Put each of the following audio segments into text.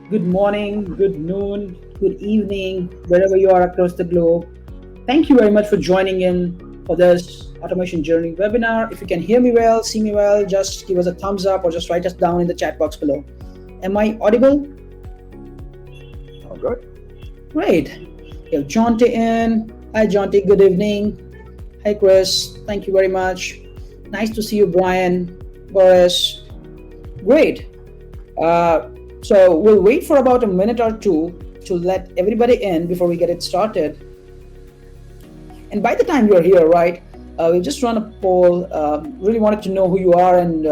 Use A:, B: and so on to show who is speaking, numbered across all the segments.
A: good morning, good noon, good evening, wherever you are across the globe. Thank you very much for joining in for this automation journey webinar. If you can hear me well, see me well, just give us a thumbs up or just write us down in the chat box below. Am I audible?
B: All good.
A: Great. We have Jonte in. Hi, Jonte. Good evening. Hi, Chris. Thank you very much. Nice to see you, Brian, Boris. Great. So we'll wait for about a minute or two to let everybody in before we get it started. And by the time you're here, right, we'll just run a poll. Really wanted to know who you are and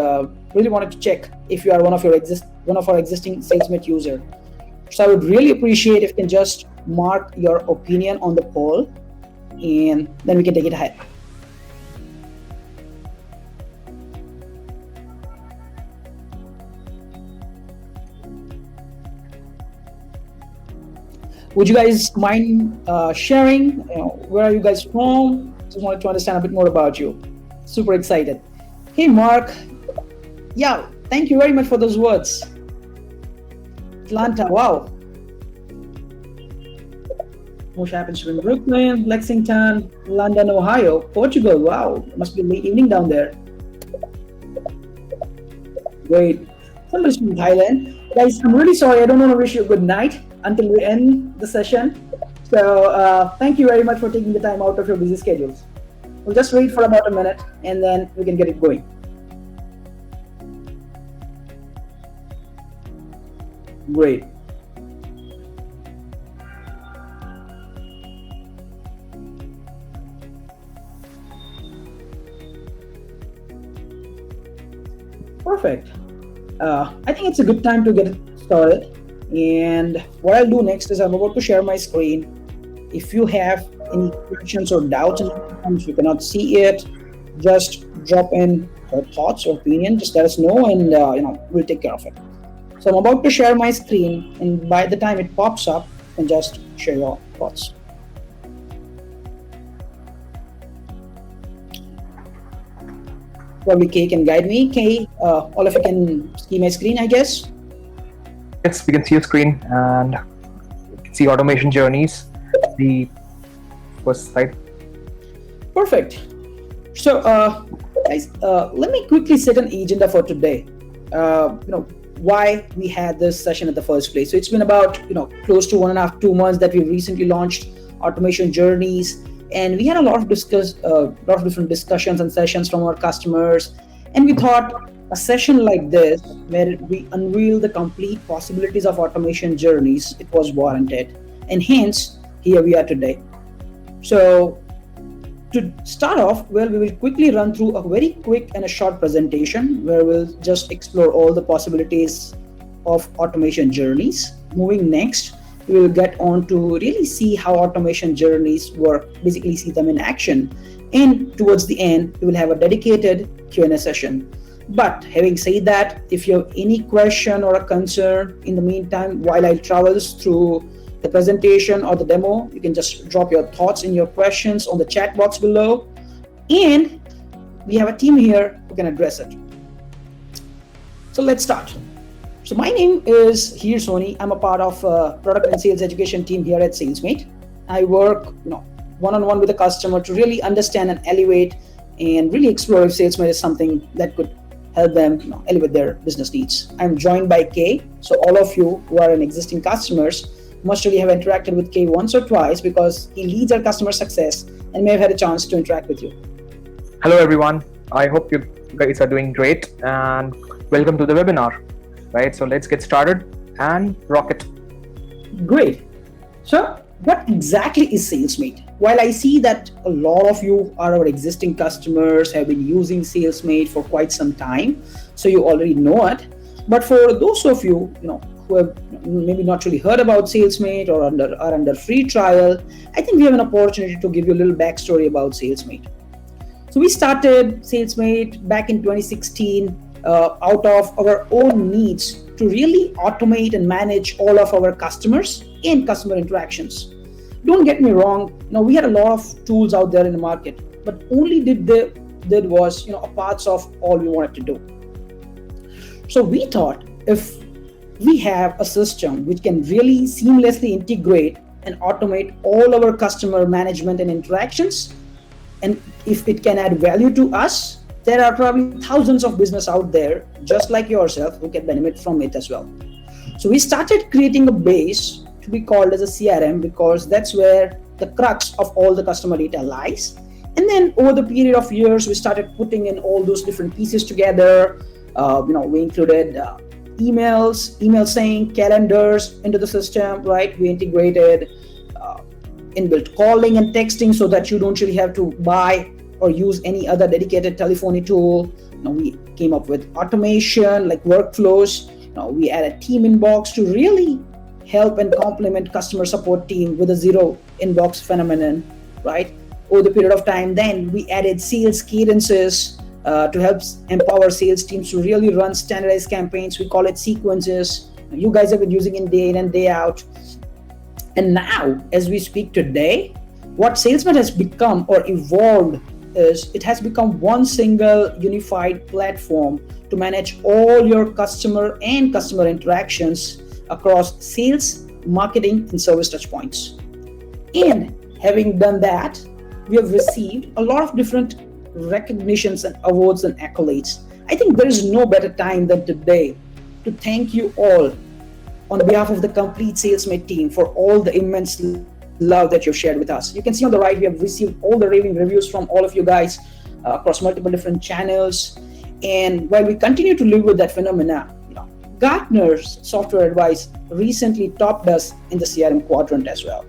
A: really wanted to check if you are one of our existing Salesmate user. So I would really appreciate if you can just mark your opinion on the poll, and then we can take it ahead. Would you guys mind sharing? Where are you guys from? Just wanted to understand a bit more about you. Super excited. Hey, Mark. Yeah, thank you very much for those words. Atlanta, wow. Moshe happens to be in Brooklyn, Lexington, London, Ohio, Portugal. Wow, must be late evening down there. Great. Somebody's from Thailand. Guys, I'm really sorry. I don't want to wish you a good night until we end the session. So thank you very much for taking the time out of your busy schedules. We'll just wait for about a minute and then we can get it going. Great. Perfect. I think it's a good time to get it started. And what I'll do next is I'm about to share my screen. If you have any questions or doubts, if you cannot see it, just drop in your thoughts or opinion. Just let us know, and we'll take care of it. So I'm about to share my screen, and by the time it pops up, you can just share your thoughts. Probably Kay can guide me. Kay, all of you can see my screen, I guess.
B: Yes, we can see your screen and we can see automation journeys. The first slide.
A: Perfect. So, guys, let me quickly set an agenda for today. Why we had this session in the first place. So it's been about close to 1.5, 2 months that we recently launched automation journeys, and we had a lot of different discussions and sessions from our customers, and we thought a session like this, where we unveil the complete possibilities of automation journeys, it was warranted, and hence here we are today. So to start off, well, we will quickly run through a very quick and a short presentation where we'll just explore all the possibilities of automation journeys. Moving next, we will get on to really see how automation journeys work, basically see them in action. And towards the end, we will have a dedicated Q&A session. But having said that, if you have any question or a concern in the meantime, while I travels through the presentation or the demo, you can just drop your thoughts and your questions on the chat box below, and we have a team here who can address it. So let's start. So my name is Heer Soni. I'm a part of product and sales education team here at Salesmate. I work one-on-one with the customer to really understand and elevate and really explore if Salesmate is something that could help them elevate their business needs. I'm joined by Kay. So all of you who are an existing customers must really have interacted with Kay once or twice, because he leads our customer success and may have had a chance to interact with you.
B: Hello everyone. I hope you guys are doing great and welcome to the webinar. Right, so let's get started and rock it.
A: Great. So what exactly is Salesmate? While I see that a lot of you are our existing customers, have been using Salesmate for quite some time, so you already know it. But for those of you, who have maybe not really heard about Salesmate or are under free trial, I think we have an opportunity to give you a little backstory about Salesmate. So we started Salesmate back in 2016 out of our own needs to really automate and manage all of our customers and customer interactions. Don't get me wrong, we had a lot of tools out there in the market, but only did was a parts of all we wanted to do. So we thought, if we have a system which can really seamlessly integrate and automate all our customer management and interactions. And if it can add value to us, there are probably thousands of business out there just like yourself who can benefit from it as well. So we started creating a base to be called as a CRM because that's where the crux of all the customer data lies. And then over the period of years, we started putting in all those different pieces together. We included email sync, calendars into the system, right? We integrated inbuilt calling and texting so that you don't really have to buy or use any other dedicated telephony tool. We came up with automation like workflows. We added team inbox to really help and complement customer support team with a zero inbox phenomenon, right? Over the period of time, then we added sales cadences to help empower sales teams to really run standardized campaigns. We call it sequences. You guys have been using it day in and day out. And now, as we speak today, what Salesmate has become or evolved is it has become one single unified platform to manage all your customer and customer interactions across sales, marketing, and service touchpoints. And having done that, we have received a lot of different recognitions and awards and accolades. I think there is no better time than today to thank you all on behalf of the complete Salesmate team for all the immense love that you've shared with us. You can see on the right, we have received all the raving reviews from all of you guys across multiple different channels. And while we continue to live with that phenomena, Gartner's software advice recently topped us in the CRM quadrant as well.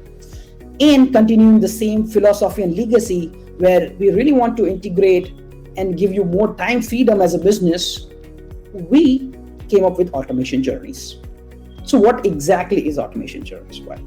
A: And continuing the same philosophy and legacy where we really want to integrate and give you more time freedom as a business, we came up with automation journeys. So what exactly is automation journeys? Well,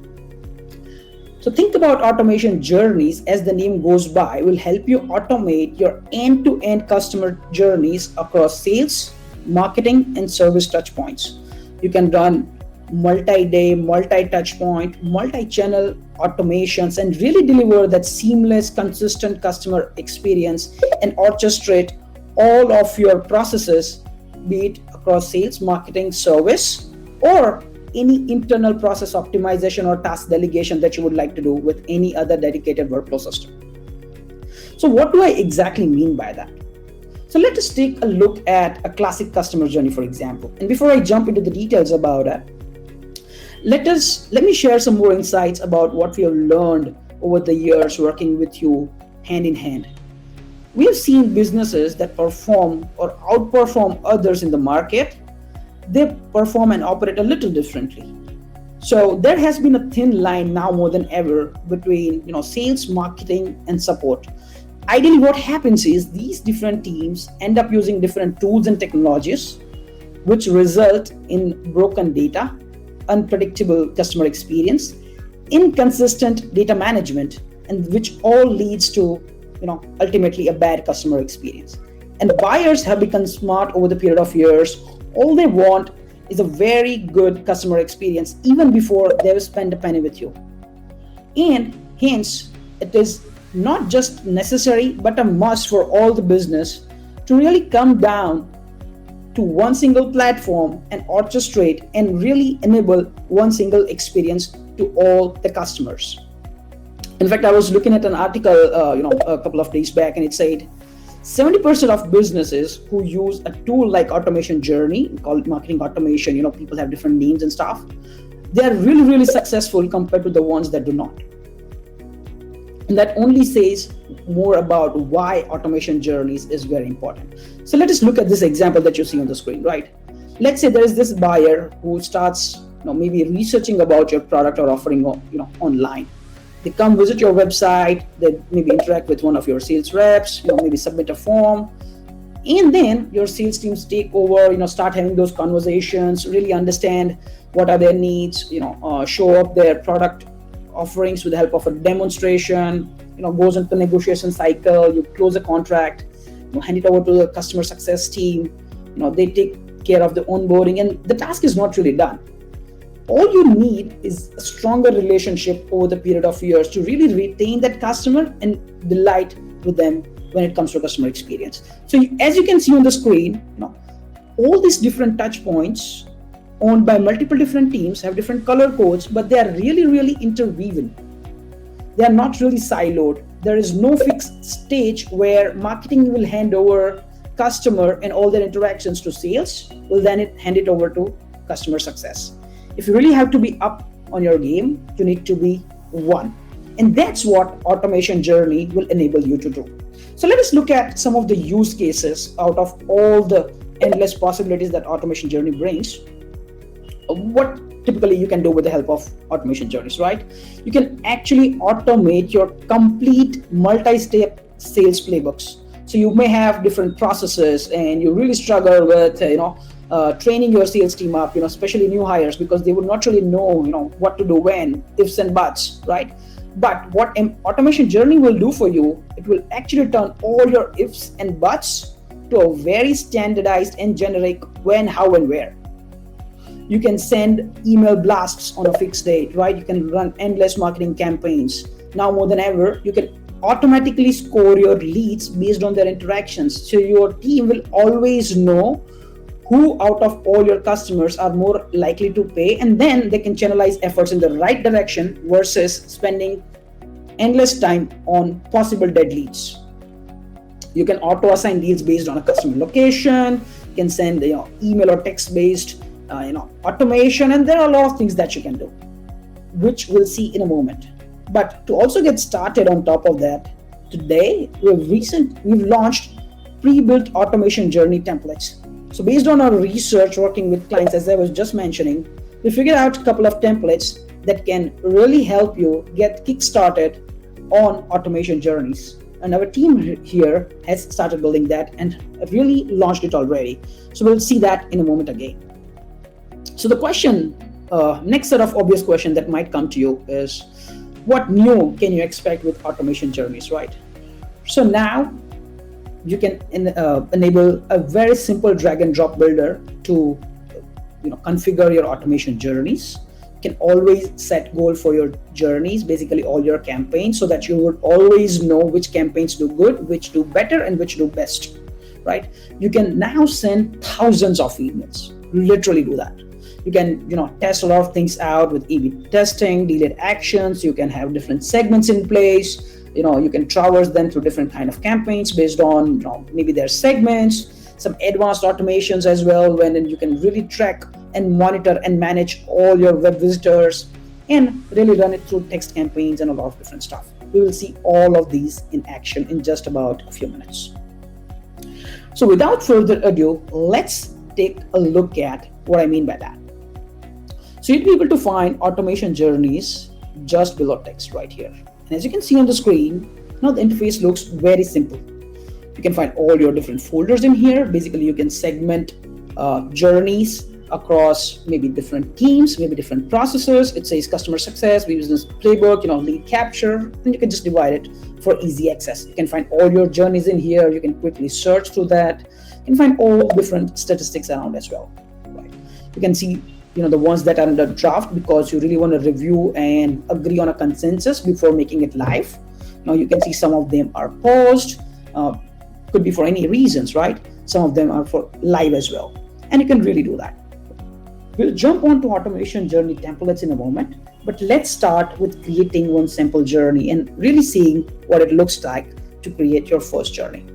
A: so think about automation journeys, as the name goes by, will help you automate your end-to-end customer journeys across sales, marketing, and service touchpoints. You can run multi-day, multi-touchpoint, multi-channel automations and really deliver that seamless, consistent customer experience and orchestrate all of your processes, be it across sales, marketing, service, or any internal process optimization or task delegation that you would like to do with any other dedicated workflow system. So what do I exactly mean by that? So let us take a look at a classic customer journey, for example. And before I jump into the details about it, let me share some more insights about what we have learned over the years working with you hand in hand. We have seen businesses that perform or outperform others in the market. They perform and operate a little differently. So there has been a thin line now more than ever between sales, marketing, and support. Ideally, what happens is these different teams end up using different tools and technologies, which result in broken data, unpredictable customer experience, inconsistent data management, and which all leads to ultimately a bad customer experience. And buyers have become smart over the period of years. All they want is a very good customer experience even before they've spent a penny with you. And hence, it is not just necessary but a must for all the business to really come down to one single platform and orchestrate and really enable one single experience to all the customers. In fact, I was looking at an article a couple of days back, and it said 70% of businesses who use a tool like automation journey, called marketing automation, people have different names and stuff, they are really, really successful compared to the ones that do not. And that only says more about why automation journeys is very important. So let us look at this example that you see on the screen, right? Let's say there is this buyer who starts maybe researching about your product or offering online. They come visit your website, they maybe interact with one of your sales reps, maybe submit a form, and then your sales teams take over, start having those conversations, really understand what are their needs, show up their product offerings with the help of a demonstration, goes into the negotiation cycle, you close a contract, hand it over to the customer success team, they take care of the onboarding, and the task is not really done. All you need is a stronger relationship over the period of years to really retain that customer and delight with them when it comes to customer experience. So as you can see on the screen, all these different touch points owned by multiple different teams, have different color codes, but they are really, really interwoven. They are not really siloed. There is no fixed stage where marketing will hand over customer and all their interactions to sales, will then hand it over to customer success. If you really have to be up on your game, you need to be one. And that's what automation journey will enable you to do. So let us look at some of the use cases out of all the endless possibilities that automation journey brings. What typically you can do with the help of automation journeys, right? You can actually automate your complete multi-step sales playbooks. So you may have different processes and you really struggle with, training your sales team up, especially new hires, because they would not really know, what to do when, ifs and buts, right? But what an automation journey will do for you, it will actually turn all your ifs and buts to a very standardized and generic when, how, and where. You can send email blasts on a fixed date, right? You can run endless marketing campaigns. Now more than ever, you can automatically score your leads based on their interactions. So your team will always know who out of all your customers are more likely to pay, and then they can channelize efforts in the right direction versus spending endless time on possible dead leads. You can auto assign deals based on a customer location. You can send email or text based automation, and there are a lot of things that you can do, which we'll see in a moment. But to also get started on top of that, today we've launched pre-built automation journey templates. So based on our research working with clients, as I was just mentioning, we figured out a couple of templates that can really help you get kick-started on automation journeys. And our team here has started building that and really launched it already. So we'll see that in a moment again. So the question, next set of obvious question that might come to you is, what new can you expect with automation journeys, right? So now you can enable a very simple drag and drop builder to configure your automation journeys. You can always set goal for your journeys, basically all your campaigns, so that you would always know which campaigns do good, which do better, and which do best, right? You can now send thousands of emails, literally do that. You can test a lot of things out with A/B testing, delayed actions. You can have different segments in place. You can traverse them through different kind of campaigns based on maybe their segments, some advanced automations as well, when you can really track and monitor and manage all your web visitors and really run it through text campaigns and a lot of different stuff. We will see all of these in action in just about a few minutes. So without further ado, let's take a look at what I mean by that. So you'll be able to find automation journeys just below text right here. And as you can see on the screen, now the interface looks very simple. You can find all your different folders in here. Basically, you can segment journeys across maybe different teams, maybe different processes. It says customer success, business playbook, lead capture, and you can just divide it for easy access. You can find all your journeys in here. You can quickly search through that. You can find all different statistics around as well. Right? You can see the ones that are under draft because you really want to review and agree on a consensus before making it live. Now you can see some of them are paused, could be for any reasons, right? Some of them are for live as well, and you can really do that. We'll jump onto automation journey templates in a moment, but let's start with creating one sample journey and really seeing what it looks like to create your first journey.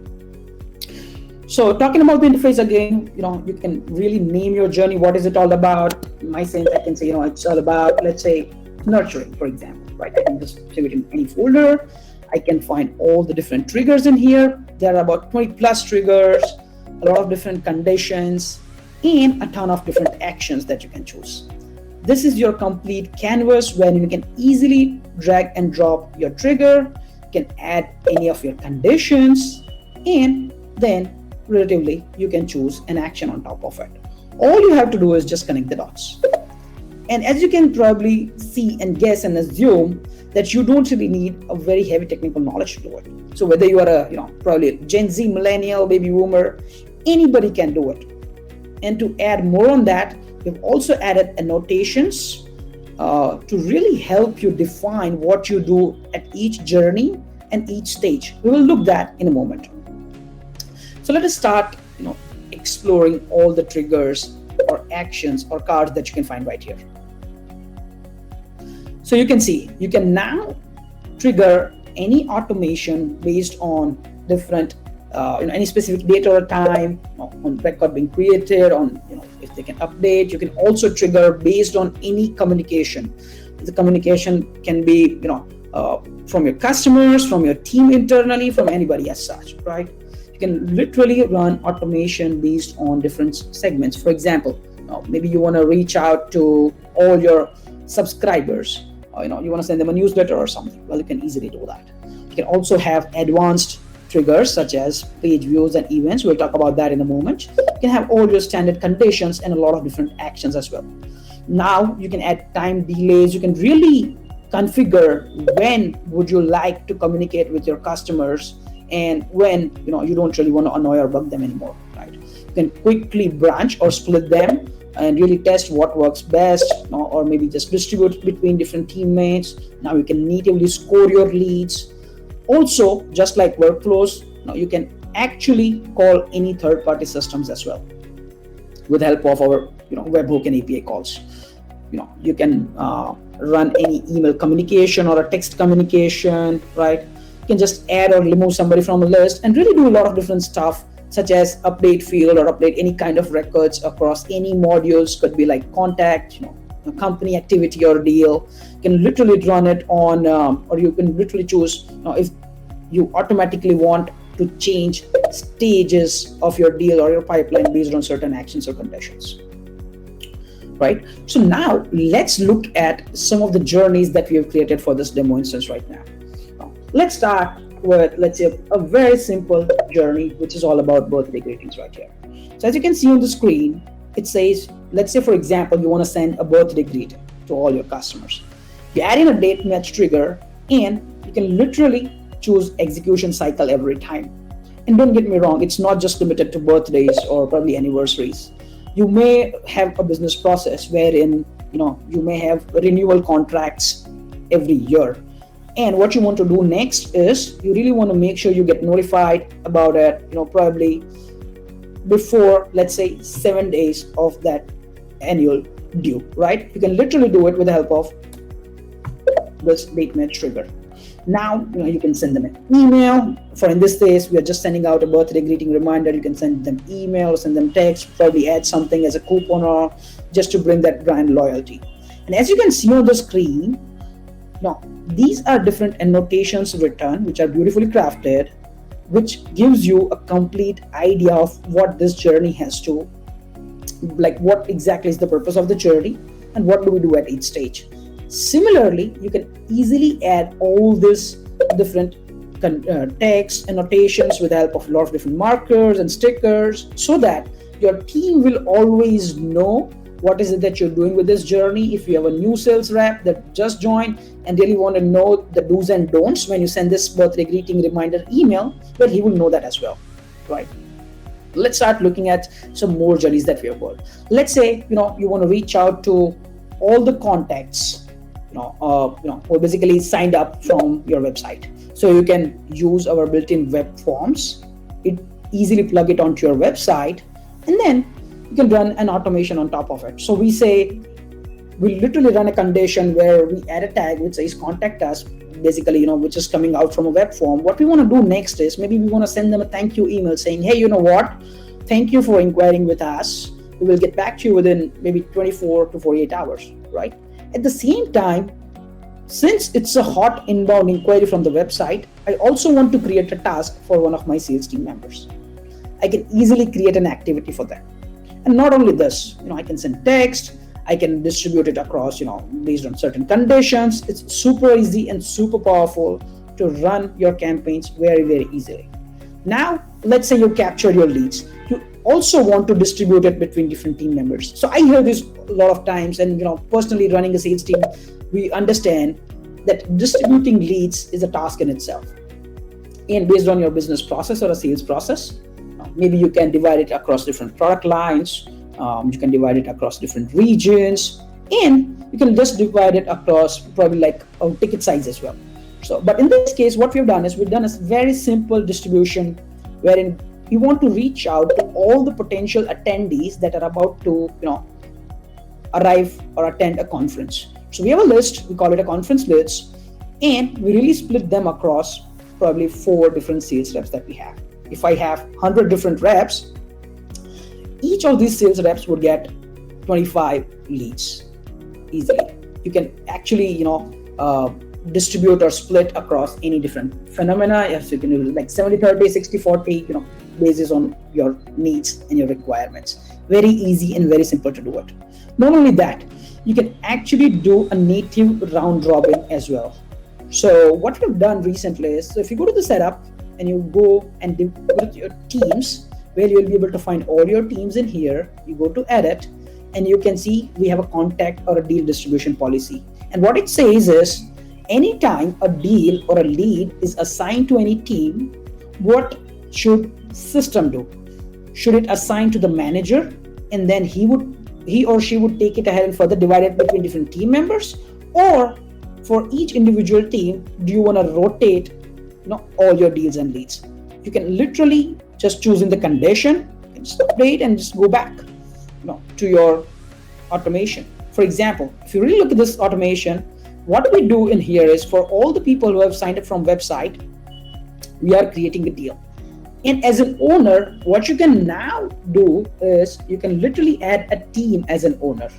A: So talking about the interface again, you can really name your journey. What is it all about? In my sense, I can say, it's all about, let's say, nurturing, for example, right? I can just save it in any folder. I can find all the different triggers in here. There are about 20 plus triggers, a lot of different conditions, and a ton of different actions that you can choose. This is your complete canvas where you can easily drag and drop your trigger. You can add any of your conditions, and then relatively you can choose an action on top of it. All you have to do is just connect the dots. And as you can probably see and guess and assume that you don't really need a very heavy technical knowledge to do it. So whether you are a probably a Gen Z, millennial, baby boomer, anybody can do it. And to add more on that, we've also added annotations to really help you define what you do at each journey and each stage. We will look at that in a moment. So let us start exploring all the triggers or actions or cards that you can find right here. So you can see, you can now trigger any automation based on different any specific date or time, on record being created, on if they can update. You can also trigger based on any communication. The communication can be from your customers, from your team internally, from anybody as such, right? You can literally run automation based on different segments. For example, maybe you want to reach out to all your subscribers, you want to send them a newsletter or something. Well, you can easily do that. You can also have advanced triggers such as page views and events. We'll talk about that in a moment. You can have all your standard conditions and a lot of different actions as well. Now you can add time delays. You can really configure when would you like to communicate with your customers and when you don't really want to annoy or bug them anymore, right? You can quickly branch or split them and really test what works best, or maybe just distribute between different teammates. Now you can natively score your leads. Also, just like workflows, you can actually call any third-party systems as well with the help of our webhook and API calls. You can run any email communication or a text communication, right? You can just add or remove somebody from a list and really do a lot of different stuff, such as update field or update any kind of records across any modules. Could be like contact, a company activity or deal. You can literally run it on, or you can literally choose if you automatically want to change stages of your deal or your pipeline based on certain actions or conditions, right? So now let's look at some of the journeys that we have created for this demo instance right now. Let's start with, let's say, a very simple journey, which is all about birthday greetings right here. So as you can see on the screen, it says, let's say, for example, you want to send a birthday greeting to all your customers. You add in a date match trigger, and you can literally choose execution cycle every time. And don't get me wrong, it's not just limited to birthdays or probably anniversaries. You may have a business process wherein you may have renewal contracts every year. And what you want to do next is you really want to make sure you get notified about it, probably before, let's say, 7 days of that annual due, right? You can literally do it with the help of this date match trigger. Now, you can send them an email. For in this case, we are just sending out a birthday greeting reminder. You can send them email or send them text, probably add something as a coupon or just to bring that brand loyalty. And as you can see on the screen, these are different annotations written, which are beautifully crafted, which gives you a complete idea of what this journey has to, like what exactly is the purpose of the journey and what do we do at each stage. Similarly, you can easily add all this different text annotations with the help of a lot of different markers and stickers, so that your team will always know what is it that you're doing with this journey. If you have a new sales rep that just joined and really want to know the do's and don'ts when you send this birthday greeting reminder email, well, he will know that as well, right? Let's start looking at some more journeys that we have got. Let's say you want to reach out to all the contacts who basically signed up from your website. So you can use our built-in web forms. It easily plug it onto your website, and then you can run an automation on top of it. So we literally run a condition where we add a tag which says contact us, basically, which is coming out from a web form. What we want to do next is maybe we want to send them a thank you email saying, hey, you know what? Thank you for inquiring with us. We will get back to you within maybe 24 to 48 hours, right? At the same time, since it's a hot inbound inquiry from the website, I also want to create a task for one of my sales team members. I can easily create an activity for them. And not only this, I can send text, I can distribute it across, based on certain conditions. It's super easy and super powerful to run your campaigns very, very easily. Now, let's say you capture your leads. You also want to distribute it between different team members. So I hear this a lot of times, and personally running a sales team, we understand that distributing leads is a task in itself. And based on your business process or a sales process, maybe you can divide it across different product lines, you can divide it across different regions, and you can just divide it across probably like a ticket size as well. So, but in this case, what we've done is a very simple distribution wherein we want to reach out to all the potential attendees that are about to, arrive or attend a conference. So we have a list, we call it a conference list, and we really split them across probably 4 different sales reps that we have. If I have 100 different reps, each of these sales reps would get 25 leads easily. You can actually, distribute or split across any different phenomena. Yes, you can do like 70-30, 60-40, basis on your needs and your requirements. Very easy and very simple to do it. Not only that, you can actually do a native round robin as well. So what we've done recently is, so if you go to the setup and you go and go to your teams, where you'll be able to find all your teams in here, you go to edit, and you can see we have a contact or a deal distribution policy. And what it says is, anytime a deal or a lead is assigned to any team, what should system do? Should it assign to the manager, and then he or she would take it ahead and further divide it between different team members? Or for each individual team, do you want to rotate all your deals and leads? You can literally just choose in the condition and just update and just go back to your automation. For example, if you really look at this automation, what we do in here is, for all the people who have signed up from website, we are creating a deal. And as an owner, what you can now do is you can literally add a team as an owner.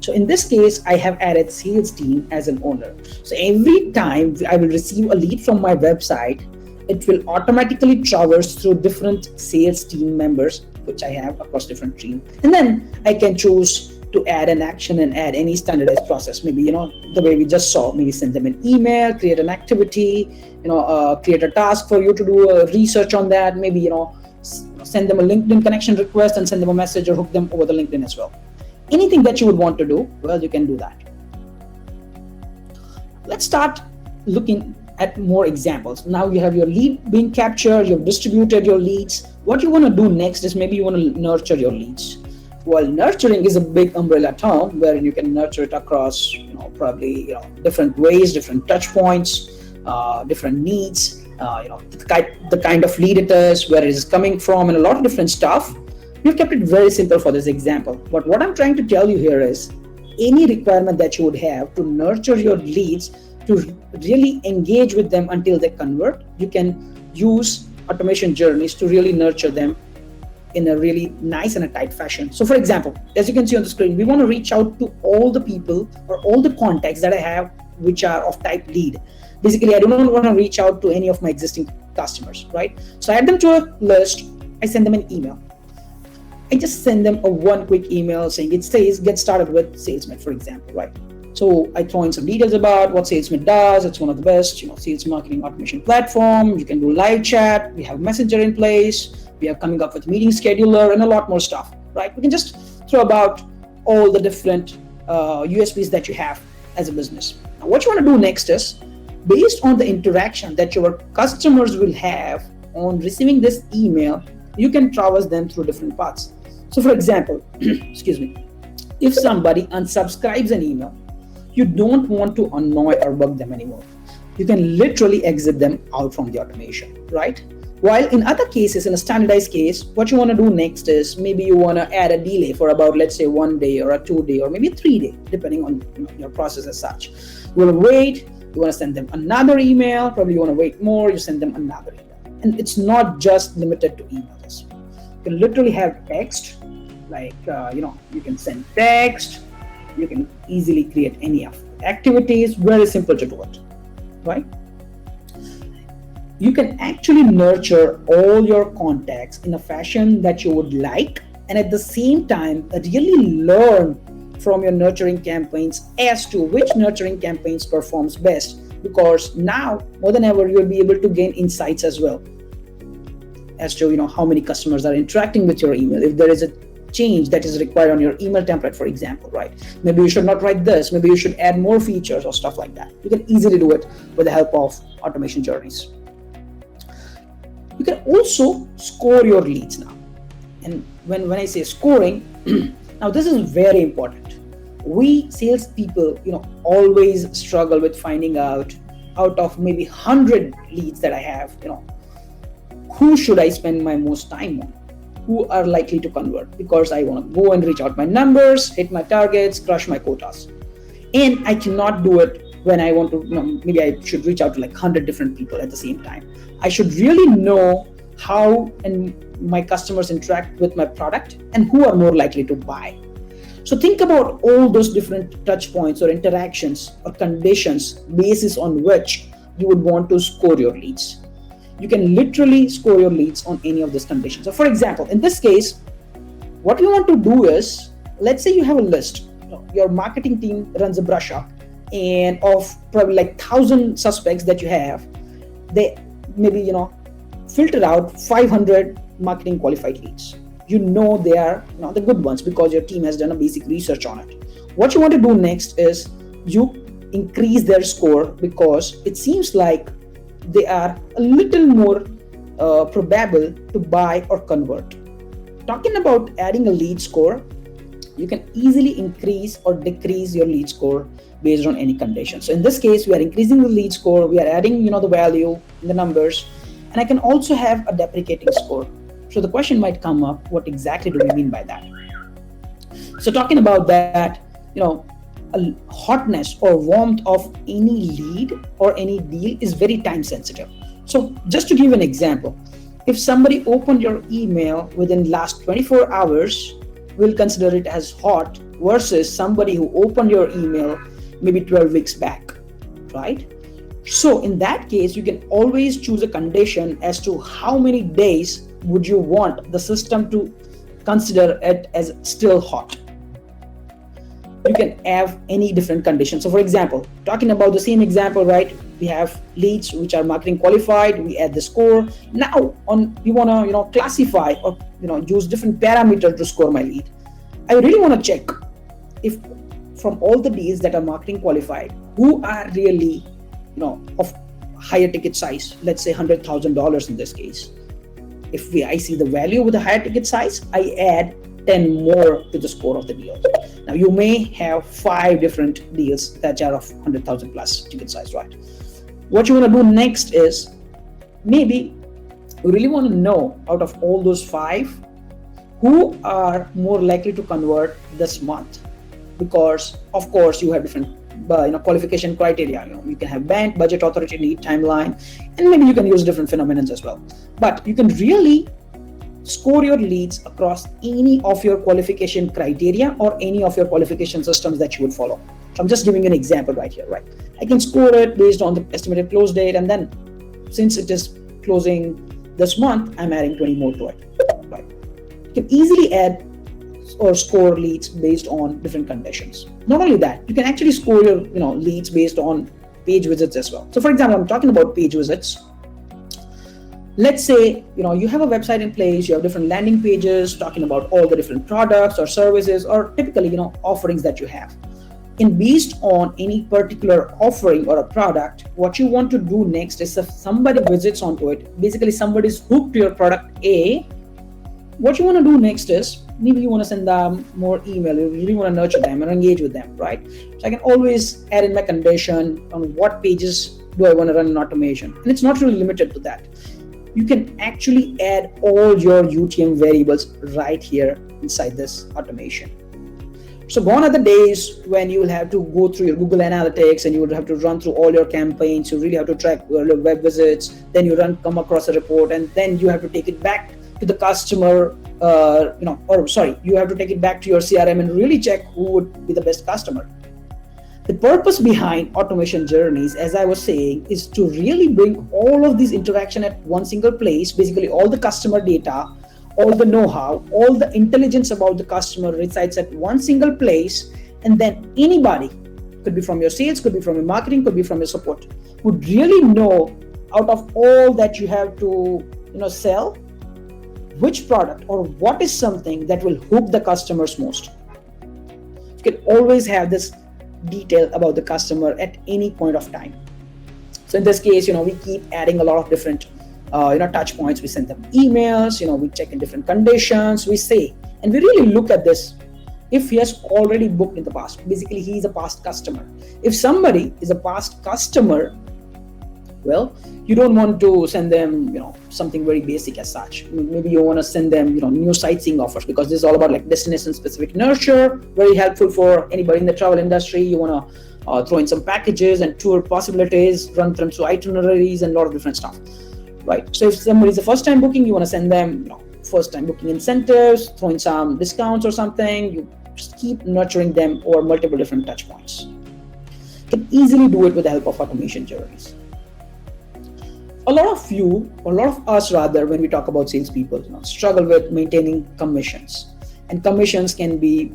A: So in this case, I have added sales team as an owner. So every time I will receive a lead from my website, it will automatically traverse through different sales team members, which I have across different teams. And then I can choose to add an action and add any standardized process. Maybe, the way we just saw, maybe send them an email, create an activity, create a task for you to do a research on that. Maybe, send them a LinkedIn connection request and send them a message, or hook them over the LinkedIn as well. Anything that you would want to do, well, you can do that. Let's start looking at more examples. Now you have your lead being captured, you've distributed your leads. What you want to do next is, maybe you want to nurture your leads. Well, nurturing is a big umbrella term where you can nurture it across, probably different ways, different touch points, different needs, the kind of lead it is, where it is coming from, and a lot of different stuff. We've kept it very simple for this example. But what I'm trying to tell you here is, any requirement that you would have to nurture your leads, to really engage with them until they convert, you can use automation journeys to really nurture them in a really nice and a tight fashion. So for example, as you can see on the screen, we want to reach out to all the people or all the contacts that I have which are of type lead. Basically, I do not want to reach out to any of my existing customers, right? So I add them to a list, I send them an email. I just send them a one quick email saying, it says get started with Salesmate, for example, right? So I throw in some details about what Salesmate does. It's one of the best, sales marketing automation platform. You can do live chat. We have Messenger in place. We are coming up with meeting scheduler and a lot more stuff, right? We can just throw about all the different USPs that you have as a business. Now, what you want to do next is, based on the interaction that your customers will have on receiving this email, you can traverse them through different paths. So for example, excuse me, if somebody unsubscribes an email, you don't want to annoy or bug them anymore. You can literally exit them out from the automation, right? While in other cases, in a standardized case, what you want to do next is, maybe you want to add a delay for about, let's say, 1 day or a 2 day or maybe 3 day, depending on your process as such. You want to wait, you want to send them another email, probably you want to wait more, you send them another email. And it's not just limited to emails. You can literally have text, like, you can send text, you can easily create any of activities, very simple to do it, right? You can actually nurture all your contacts in a fashion that you would like, and at the same time really learn from your nurturing campaigns as to which nurturing campaigns performs best, because now more than ever you'll be able to gain insights as well as to how many customers are interacting with your email. If there is a change that is required on your email template, for example, right? Maybe you should not write this, maybe you should add more features or stuff like that. You can easily do it with the help of automation journeys. You can also score your leads now. And when I say scoring, now this is very important. We salespeople, always struggle with finding out of maybe 100 leads that I have, who should I spend my most time on? who are likely to convert, because I want to go and reach out my numbers, hit my targets, crush my quotas. And I cannot do it when I want to, maybe I should reach out to like 100 different people at the same time. I should really know how and my customers interact with my product and who are more likely to buy. So think about all those different touch points or interactions or conditions basis on which you would want to score your leads. You can literally score your leads on any of these conditions. So for example, in this case, what you want to do is, let's say you have a list. Your marketing team runs a brush up, and of probably like 1,000 suspects that you have, they maybe filter out 500 marketing qualified leads. They are the good ones because your team has done a basic research on it. What you want to do next is you increase their score, because it seems like they are a little more probable to buy or convert. Talking about adding a lead score, you can easily increase or decrease your lead score based on any condition. So in this case, we are increasing the lead score, we are adding the value in the numbers, and I can also have a deprecating score. So the question might come up, what exactly do we mean by that? So talking about that, a hotness or warmth of any lead or any deal is very time sensitive. So just to give an example, if somebody opened your email within last 24 hours, we'll consider it as hot, versus somebody who opened your email maybe 12 weeks back, right? So in that case, you can always choose a condition as to how many days would you want the system to consider it as still hot. You can have any different conditions. So for example, talking about the same example, right? We have leads which are marketing qualified, we add the score. Now we want to classify or use different parameters to score my lead. I really want to check if from all the deals that are marketing qualified, who are really of higher ticket size, let's say $100,000 in this case. If I see the value with a higher ticket size, I add 10 more to the score of the deal. Now you may have 5 different deals that are of 100,000 plus ticket size, right? What you want to do next is, maybe you really want to know out of all those 5, who are more likely to convert this month, because of course you have different qualification criteria. You can have bank, budget, authority, need, timeline, and maybe you can use different phenomena as well. But you can really score your leads across any of your qualification criteria or any of your qualification systems that you would follow. So I'm just giving you an example right here, right? I can score it based on the estimated close date, and then since it is closing this month, I'm adding 20 more to it, right? You can easily add or score leads based on different conditions. Not only that, you can actually score your leads based on page visits as well. So for example, I'm talking about page visits. Let's say you have a website in place, you have different landing pages talking about all the different products or services or typically offerings that you have. And based on any particular offering or a product, what you want to do next is, if somebody visits onto it, basically somebody's hooked to your product A, what you want to do next is, maybe you want to send them more email, you really want to nurture them and engage with them, right? So I can always add in my condition on what pages do I want to run an automation. And it's not really limited to that. You can actually add all your UTM variables right here inside this automation. So gone are the days when you will have to go through your Google Analytics and you would have to run through all your campaigns. You really have to track your web visits. Then you come across a report, and then you have to take it back to the customer, you have to take it back to your CRM and really check who would be the best customer. The purpose behind automation journeys, as I was saying, is to really bring all of these interaction at one single place, basically all the customer data, all the know-how, all the intelligence about the customer resides at one single place, and then anybody, could be from your sales, could be from your marketing, could be from your support, would really know out of all that you have to sell, which product or what is something that will hook the customers most. You can always have this detail about the customer at any point of time. So in this case, we keep adding a lot of different touch points. We send them emails, we check in different conditions, we say, and we really look at this. If he has already booked in the past, basically he is a past customer. If somebody is a past customer, Well, you don't want to send them, something very basic as such. Maybe you want to send them, new sightseeing offers, because this is all about like destination specific nurture, very helpful for anybody in the travel industry. You want to throw in some packages and tour possibilities, run them through itineraries and a lot of different stuff, right? So if somebody's a first time booking, you want to send them, first time booking incentives, throw in some discounts or something. You just keep nurturing them over multiple different touch points. You can easily do it with the help of automation journeys. A lot of us rather, when we talk about salespeople, struggle with maintaining commissions, and commissions can be,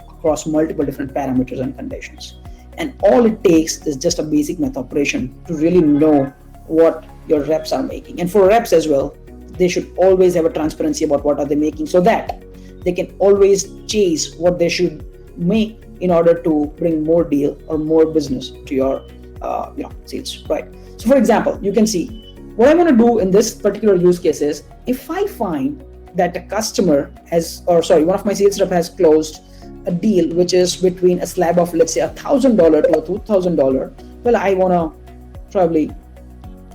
A: across multiple different parameters and conditions. And all it takes is just a basic math operation to really know what your reps are making. And for reps as well, they should always have a transparency about what are they making, so that they can always chase what they should make in order to bring more deal or more business to your sales, right? So for example, you can see what I want to do in this particular use case is, if I find that a customer one of my sales rep has closed a deal which is between a slab of, let's say, $1,000 to a $2,000, well, I want to probably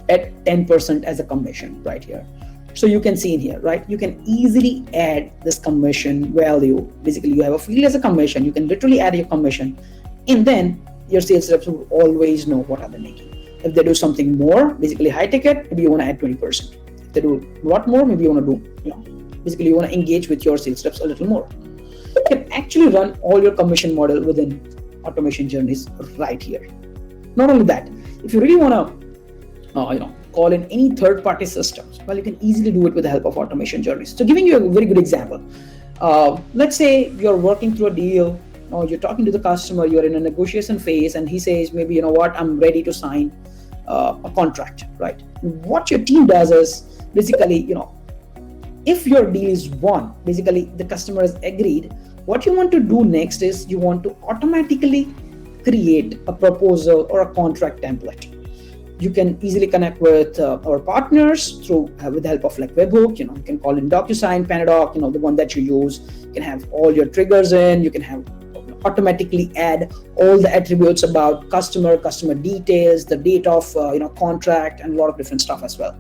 A: add 10% as a commission right here. So you can see in here, right? You can easily add this commission value. Basically, you have a field as a commission. You can literally add your commission, and then your sales reps will always know what are they making. If they do something more, basically high ticket, maybe you want to add 20%. If they do a lot more, maybe you want to do, basically you want to engage with your sales reps a little more. You can actually run all your commission model within automation journeys right here. Not only that, if you really want to, call in any third-party systems, well, you can easily do it with the help of automation journeys. So giving you a very good example, let's say you're working through a deal, you're talking to the customer, you're in a negotiation phase, and he says, maybe, you know what, I'm ready to sign a contract, right? What your team does is basically, if your deal is won, basically the customer has agreed, what you want to do next is you want to automatically create a proposal or a contract template. You can easily connect with our partners through with the help of like webhook. You can call in DocuSign, Panadoc, the one that you use. You can have all your triggers in. You can have automatically add all the attributes about customer details, the date of contract, and a lot of different stuff as well.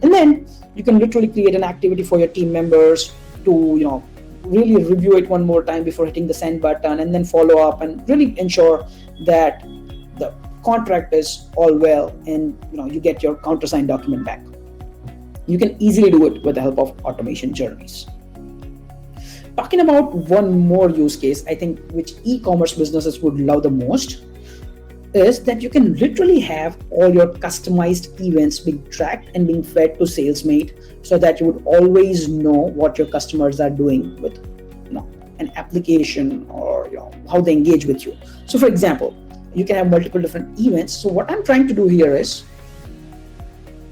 A: And then you can literally create an activity for your team members to really review it one more time before hitting the send button, and then follow up and really ensure that the contract is all well, and you get your countersigned document back. You can easily do it with the help of automation journeys. Talking about one more use case, I think which e-commerce businesses would love the most, is that you can literally have all your customized events being tracked and being fed to Salesmate, so that you would always know what your customers are doing with an application, or how they engage with you. So for example, you can have multiple different events. So what I'm trying to do here is,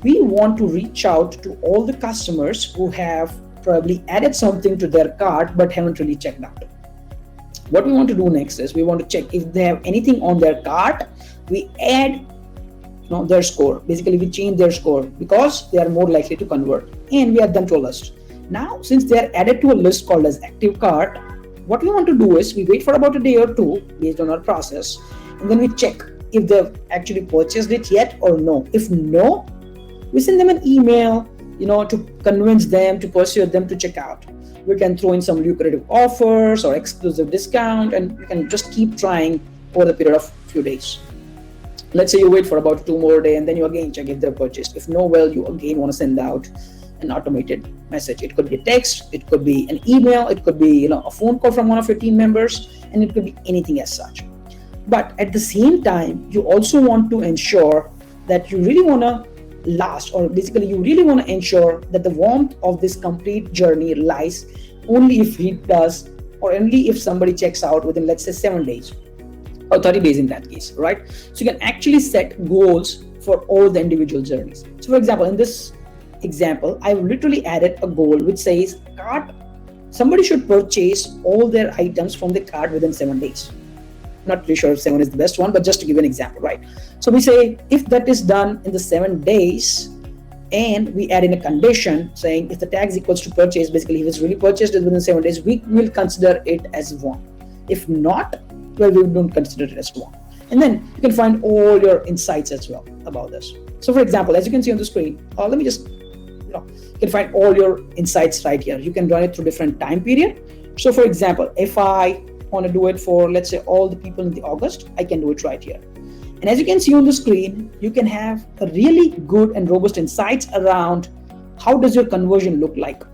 A: we want to reach out to all the customers who have probably added something to their cart but haven't really checked out. What we want to do next is, we want to check if they have anything on their cart. We add their score. Basically, we change their score because they are more likely to convert, and we add them to a list. Now, since they are added to a list called as active cart, what we want to do is, we wait for about a day or two based on our process, and then we check if they've actually purchased it yet or no. If no, we send them an email, to convince them, to persuade them to check out. We can throw in some lucrative offers or exclusive discount, and you can just keep trying over the period of few days. Let's say you wait for about 2 more days, and then you again check if they've purchased. If no, well, you again want to send out an automated message. It could be a text, it could be an email, it could be a phone call from one of your team members, and it could be anything as such. But at the same time, you also want to ensure that you really want to last, or basically you really want to ensure that the warmth of this complete journey lies only if he does, or only if somebody checks out within, let's say, 7 days or 30 days in that case, right? So you can actually set goals for all the individual journeys. So for example, in this example, I've literally added a goal which says somebody should purchase all their items from the cart within 7 days. Not really sure if 7 is the best one, but just to give an example, right? So we say, if that is done in the 7 days, and we add in a condition saying if the tax equals to purchase, basically if it's really purchased within 7 days, we will consider it as one. If not, well, we don't consider it as one. And then you can find all your insights as well about this. So for example, as you can see on the screen, let me just, you can find all your insights right here. You can run it through different time period. So for example, if I want to do it for, let's say, all the people in the August, I can do it right here. And as you can see on the screen, you can have a really good and robust insights around how does your conversion look like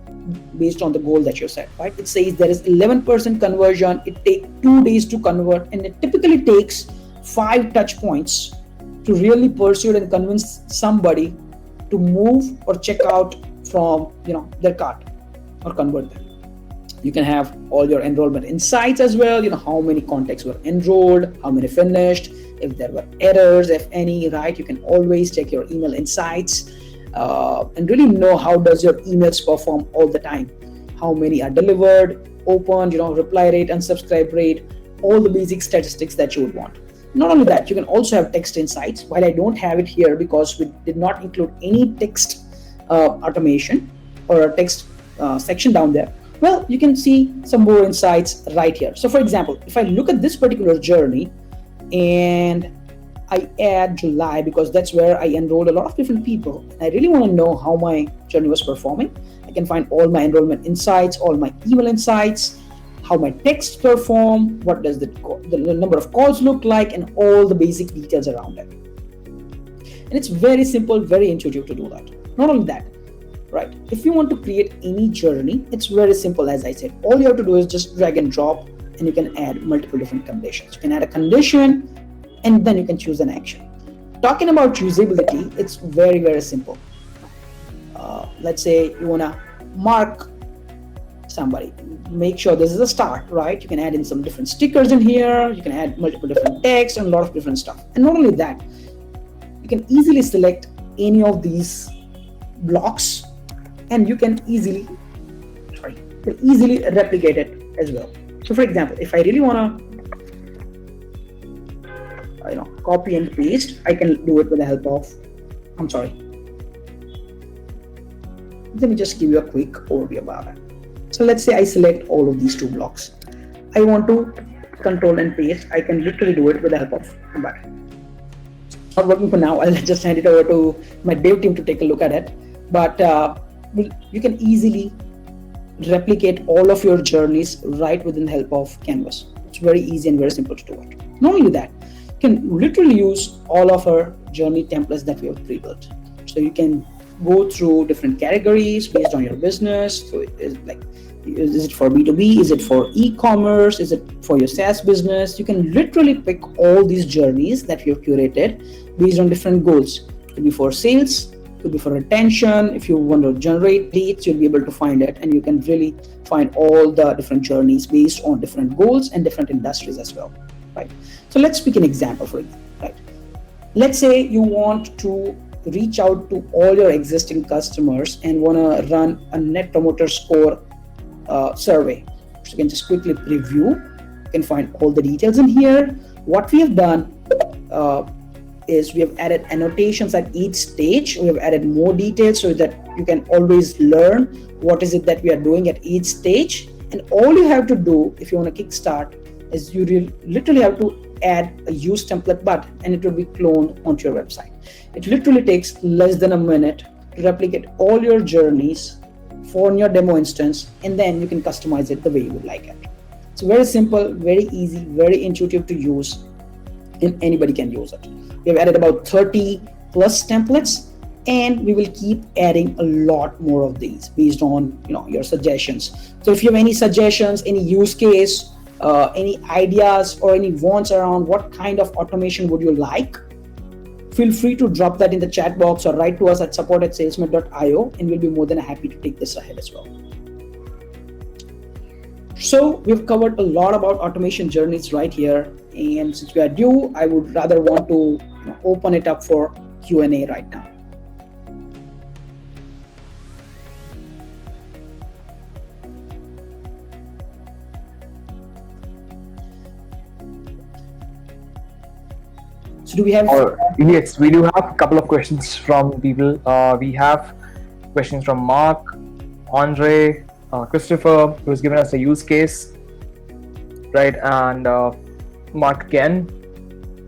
A: based on the goal that you set, right? It says there is 11% conversion. It takes 2 days to convert, and it typically takes 5 touch points to really persuade and convince somebody to move or check out from their cart or convert them. You can have all your enrollment insights as well. How many contacts were enrolled, how many finished, if there were errors, if any, right? You can always check your email insights and really know how does your emails perform all the time, how many are delivered, opened, reply rate, unsubscribe rate, all the basic statistics that you would want. Not only that, you can also have text insights. While I don't have it here because we did not include any text automation or a text section down there, well, you can see some more insights right here. So for example, if I look at this particular journey and I add July, because that's where I enrolled a lot of different people, and I really want to know how my journey was performing, I can find all my enrollment insights, all my email insights, how my texts perform, what does the number of calls look like, and all the basic details around it. And it's very simple, very intuitive to do that. Not only that, right? If you want to create any journey, it's very simple. As I said, all you have to do is just drag and drop, and you can add multiple different conditions. You can add a condition, and then you can choose an action. Talking about usability, it's very, very simple. Let's say you want to mark somebody, make sure this is a start, right? You can add in some different stickers in here, you can add multiple different text and a lot of different stuff. And not only that, you can easily select any of these blocks, and you can easily replicate it as well. So for example, if I really want to copy and paste, I can do it with the help of, let me just give you a quick overview about it. So let's say I select all of these 2 blocks. I want to control and paste. I can literally do it with the help of a button. It's not working for now. I'll just hand it over to my dev team to take a look at it. But you can easily replicate all of your journeys right within the help of Canvas. It's very easy and very simple to do it. Not only that, you can literally use all of our journey templates that we have pre-built. So you can go through different categories based on your business. So is it for B2B? Is it for e-commerce? Is it for your SaaS business? You can literally pick all these journeys that we have curated based on different goals. It could be for sales, it could be for retention. If you want to generate leads, you'll be able to find it, and you can really find all the different journeys based on different goals and different industries as well, right? So let's pick an example for you, right? Let's say you want to reach out to all your existing customers and want to run a net promoter score survey. So you can just quickly preview. You can find all the details in here. What we have done is we have added annotations at each stage. We have added more details so that you can always learn what is it that we are doing at each stage. And all you have to do if you want to kickstart is you literally have to add a use template button, and it will be cloned onto your website. It literally takes less than a minute to replicate all your journeys for your demo instance, and then you can customize it the way you would like it. It's very simple, very easy, very intuitive to use, and anybody can use it. We have added about 30 plus templates, and we will keep adding a lot more of these based on your suggestions. So if you have any suggestions, any use case, any ideas or any wants around what kind of automation would you like, feel free to drop that in the chat box or write to us at support@salesmate.io, and we'll be more than happy to take this ahead as well. So we've covered a lot about automation journeys right here, and since we are due, I would rather want to open it up for Q&A right now. So do we have?
B: Yes, we do have a couple of questions from people. We have questions from Mark, Andre, Christopher, who has given us a use case, right? And Mark again.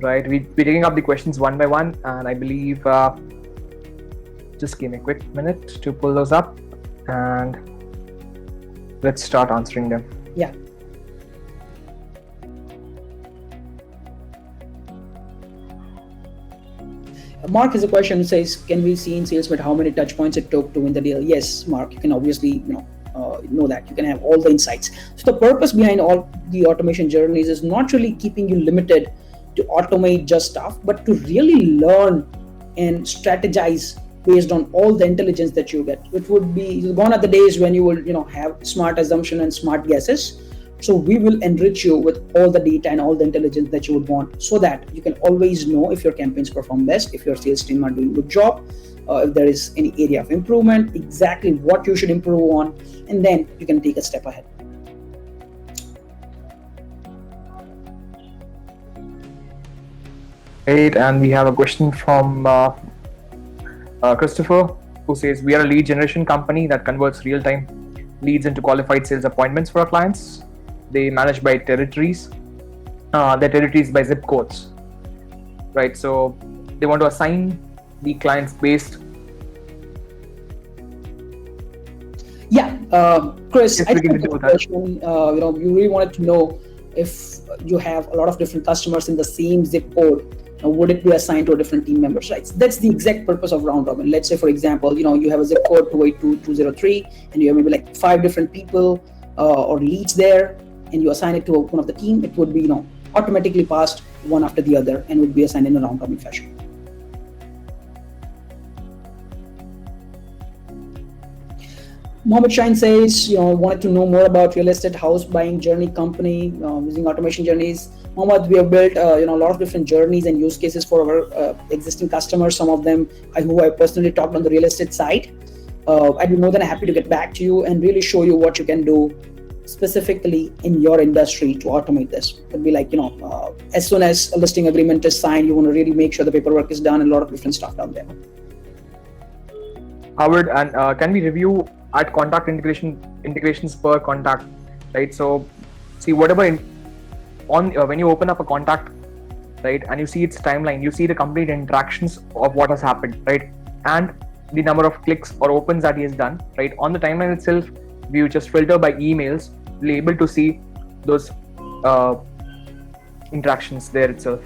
B: right? We're taking up the questions one by one, and I believe just give me a quick minute to pull those up, and let's start answering them.
A: Yeah. Mark has a question. Says, can we see in Salesmate how many touch points it took to win the deal? Yes, Mark, you can obviously know that. You can have all the insights. So the purpose behind all the automation journeys is not really keeping you limited to automate just stuff, but to really learn and strategize based on all the intelligence that you get. It would be gone are the days when you will have smart assumption and smart guesses. So we will enrich you with all the data and all the intelligence that you would want, so that you can always know if your campaigns perform best, if your sales team are doing a good job, if there is any area of improvement, exactly what you should improve on, and then you can take a step ahead.
B: Great, and we have a question from Christopher, who says, we are a lead generation company that converts real-time leads into qualified sales appointments for our clients. They manage by territories, their territories by zip codes, right? So they want to assign the clients based.
A: Yeah, Chris,
B: Yes,
A: I
B: we can
A: think
B: do
A: the
B: that.
A: question, you really wanted to know if you have a lot of different customers in the same zip code, would it be assigned to a different team members, right? So that's the exact purpose of round robin. Let's say, for example, you have a zip code 282203, and you have maybe like 5 different people or leads there, and you assign it to one of the team. It would be automatically passed one after the other, and would be assigned in a round robin fashion. Mohammed Shine says, wanted to know more about real estate house buying journey company using automation journeys. Mohammed, we have built a lot of different journeys and use cases for our existing customers. Some of them who I personally talked on the real estate side. I'd be more than happy to get back to you and really show you what you can do specifically in your industry to automate this. It'd be like, as soon as a listing agreement is signed, you want to really make sure the paperwork is done, and a lot of different stuff down there.
B: Howard, and can we review at contact integrations per contact, right? So see, whatever when you open up a contact, right, and you see its timeline, you see the complete interactions of what has happened, right, and the number of clicks or opens that he has done, right. On the timeline itself, we just filter by emails, we're able to see those interactions there itself.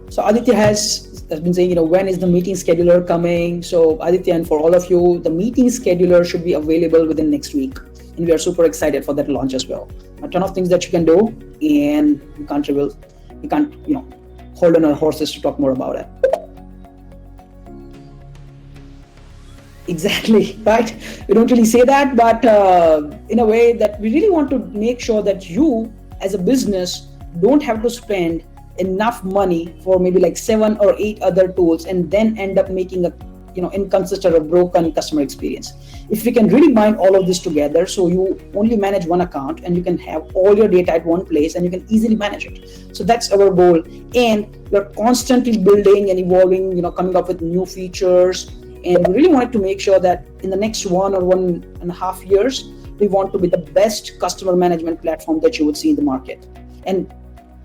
A: So Aditya has been saying, when is the meeting scheduler coming? So Aditya, and for all of you, the meeting scheduler should be available within next week, and we are super excited for that launch as well. A ton of things that you can do, and we can't hold on our horses to talk more about it. Exactly, right? We don't really say that, but in a way that we really want to make sure that you as a business don't have to spend enough money for maybe like 7 or 8 other tools and then end up making a inconsistent or broken customer experience. If we can really bind all of this together, so you only manage one account and you can have all your data at one place and you can easily manage it. So that's our goal, and we're constantly building and evolving, coming up with new features, and we really wanted to make sure that in the next 1 or 1.5 years, we want to be the best customer management platform that you would see in the market. And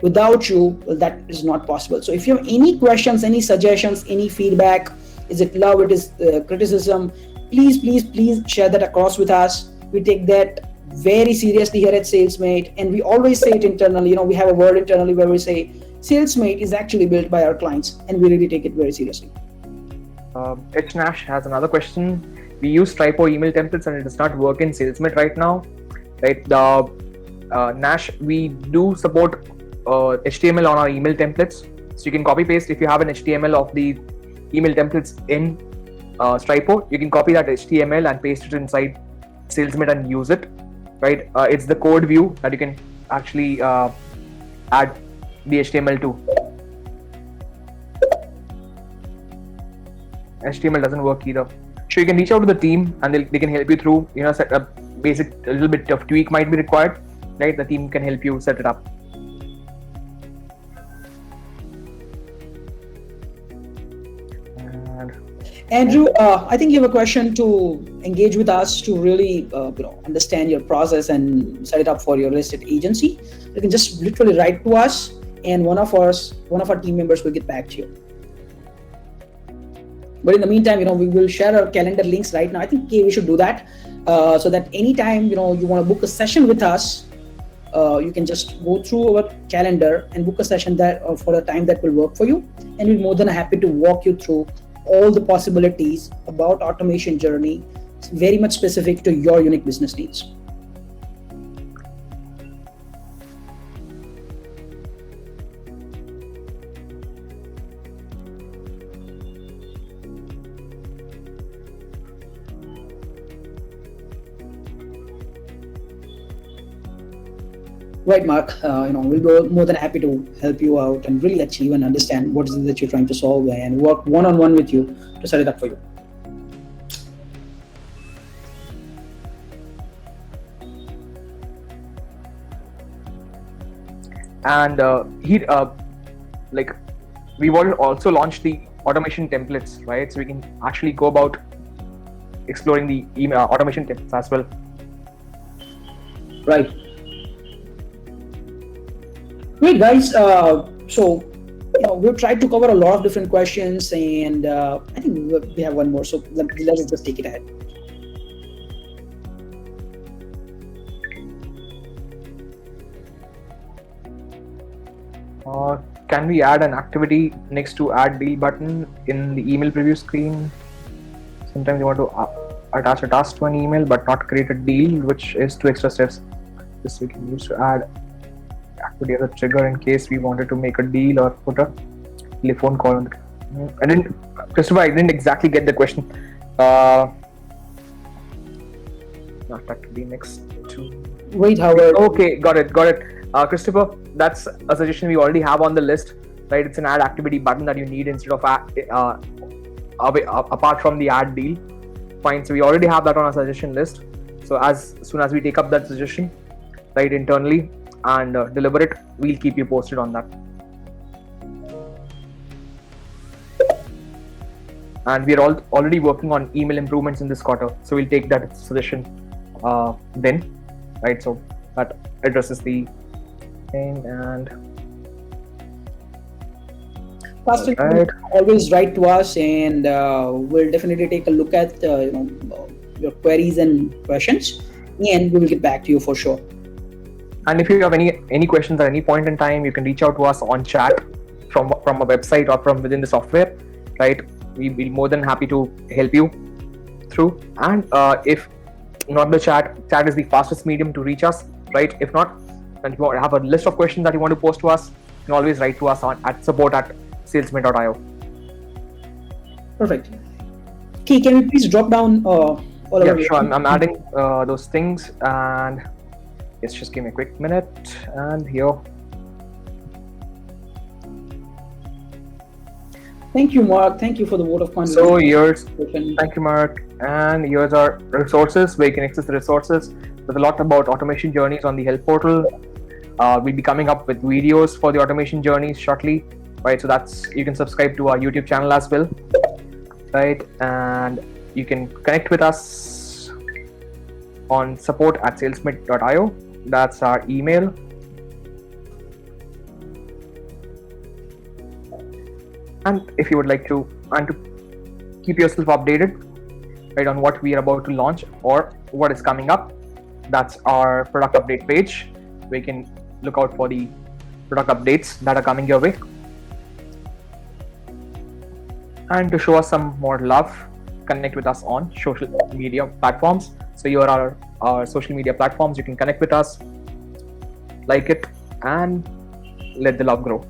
A: without you, well, that is not possible. So if you have any questions, any suggestions, any feedback, is it love, it is criticism, please share that across with us. We take that very seriously here at Salesmate, and we always say it internally. We have a word internally where we say Salesmate is actually built by our clients, and we really take it very seriously.
B: H Nash has another question. We use Stripo email templates and it does not work in Salesmate right now, right? Nash, we do support HTML on our email templates, so you can copy paste. If you have an HTML of the email templates in Stripo, you can copy that HTML and paste it inside Salesmate and use it, right? It's the code view that you can actually add the HTML to. HTML doesn't work either. So you can reach out to the team and they can help you through, set up basic, a little bit of tweak might be required, right? The team can help you set it up.
A: Andrew, I think you have a question to engage with us to really understand your process and set it up for your real estate agency. You can just literally write to us, and one of our team members will get back to you. But in the meantime, we will share our calendar links right now. I think we should do that, so that anytime you want to book a session with us, you can just go through our calendar and book a session that for a time that will work for you, and we're more than happy to walk you through all the possibilities about automation journey. It's very much specific to your unique business needs. Right, Mark. We'll be more than happy to help you out and really achieve and understand what is it that you're trying to solve and work one-on-one with you to set it up for you.
B: And like we will also launch the automation templates, right? So we can actually go about exploring the email automation templates as well.
A: Right. Great, guys. So we've tried to cover a lot of different questions, and I think we have one more. So let's just take it ahead.
B: Can we add an activity next to add deal button in the email preview screen? Sometimes you want to attach a task to an email but not create a deal, which is 2 extra steps. This we can use to add activity as a trigger in case we wanted to make a deal or put a telephone call on the... Christopher, I didn't exactly get the question. Not that could be next to...
A: Wait, Howard.
B: Okay, got it. Christopher, that's a suggestion we already have on the list, right? It's an add activity button that you need instead of apart from the add deal. Fine, so we already have that on our suggestion list. So as soon as we take up that suggestion, right, internally and deliver it, we'll keep you posted on that. And we're already working on email improvements in this quarter, so we'll take that suggestion then, right? So that addresses the thing. And
A: always write to us, and we'll definitely take a look at your queries and questions, and we will get back to you for sure.
B: And if you have any questions at any point in time, you can reach out to us on chat from a website or from within the software, right? We'll be more than happy to help you through. And if not the chat is the fastest medium to reach us, right? If not, and if you have a list of questions that you want to post to us, you can always write to us at support@salesmate.io.
A: Perfect. Okay, can you please drop down all of
B: Yeah, sure. I'm adding those things, and yes, just give me a quick minute. And here.
A: Thank you, Mark. Thank you for the vote of confidence.
B: So here's, thank you, Mark. And here's our resources where you can access the resources. There's a lot about automation journeys on the help portal. We'll be coming up with videos for the automation journeys shortly, right? So you can subscribe to our YouTube channel as well, right? And you can connect with us on support@salesmate.io. That's our email. And if you would like to keep yourself updated, right, on what we are about to launch or what is coming up, that's our product update page, where you can look out for the product updates that are coming your way. And to show us some more love, connect with us on social media platforms. So here are our social media platforms. You can connect with us, like it, and let the love grow.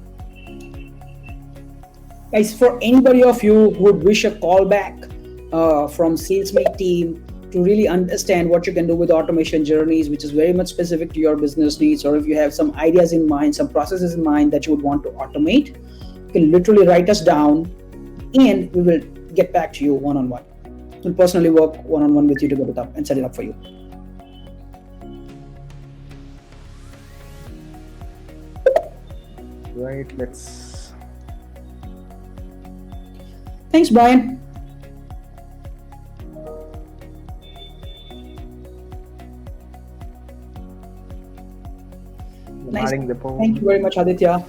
A: Guys, for anybody of you who would wish a call back from Salesmate team to really understand what you can do with automation journeys, which is very much specific to your business needs, or if you have some ideas in mind, some processes in mind that you would want to automate, you can literally write us down, and we will get back to you one-on-one. We'll personally work one-on-one with you to get it up and set it up for you.
B: Right, let's...
A: Thanks, Brian. Nice.
B: adding the
A: Thank you very much, Aditya.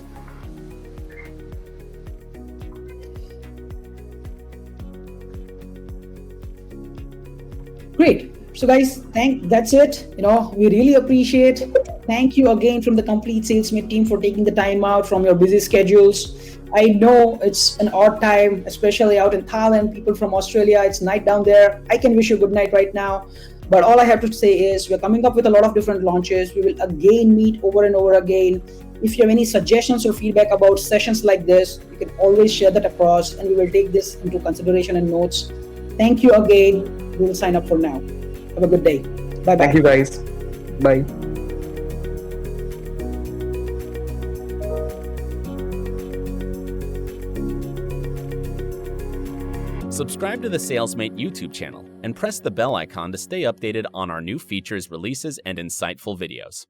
A: Great. So guys, that's it. We really appreciate. Thank you again from the complete Salesmate team for taking the time out from your busy schedules. I know it's an odd time, especially out in Thailand, people from Australia, it's night down there. I can wish you a good night right now. But all I have to say is we're coming up with a lot of different launches. We will again meet over and over again. If you have any suggestions or feedback about sessions like this, you can always share that across and we will take this into consideration and notes. Thank you again. We will sign up for now. Have a good day. Bye-bye.
B: Thank you guys. Bye.
C: Subscribe to the Salesmate YouTube channel and press the bell icon to stay updated on our new features, releases, and insightful videos.